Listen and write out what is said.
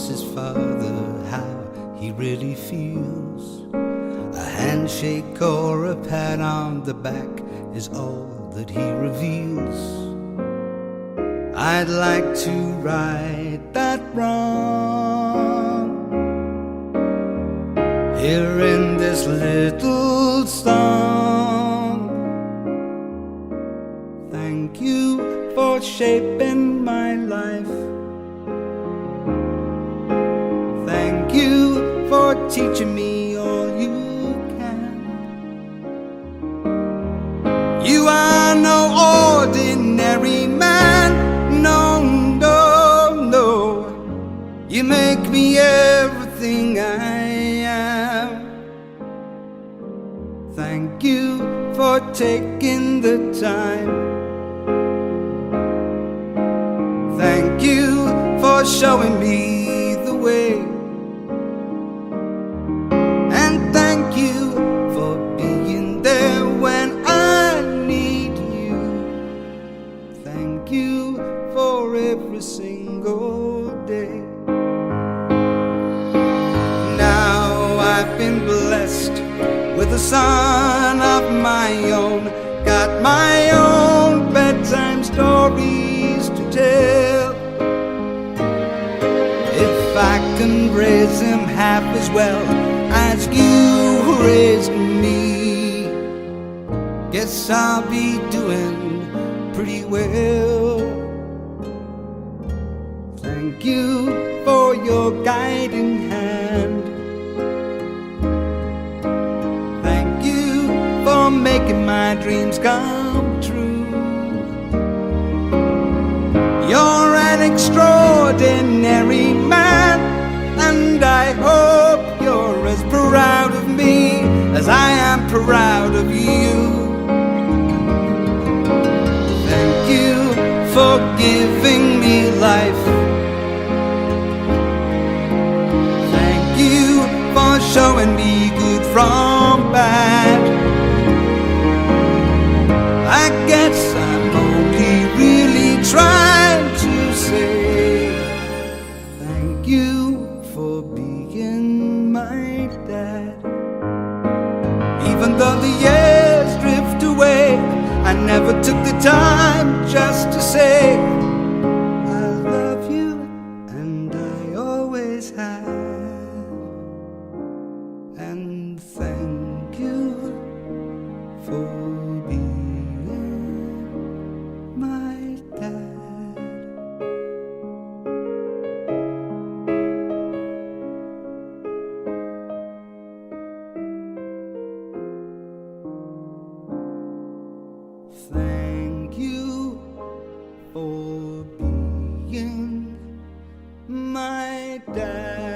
his father how he really feels. A handshake or a pat on the back is all that he reveals. I'd like to right that wrong here in this little song. Thank you for shaping my life. Thank you for teaching me all you can. You are no ordinary man. No, no, no. You make me everything I am. Thank you for taking the time. Thank you for showing me the way. And thank you for being there when I need you. Thank you for every single day. Now I've been blessed with a son of my own, got my own bedtime stories to tell. If I can raise him half as well as you raised me, guess I'll be doing pretty well. Thank you for your guiding hand. Thank you for making my dreams come true. You're an extraordinary man, and I hope you're as proud of me as I am proud of you. Thank you for giving me life. Thank you for showing me good from bad. I guess I'm only really trying to say thank you for being my dad. Even though the years drift away, I never took the time just to say I love you, and I always have. And thank you for being my dad. Thank you for being my dad.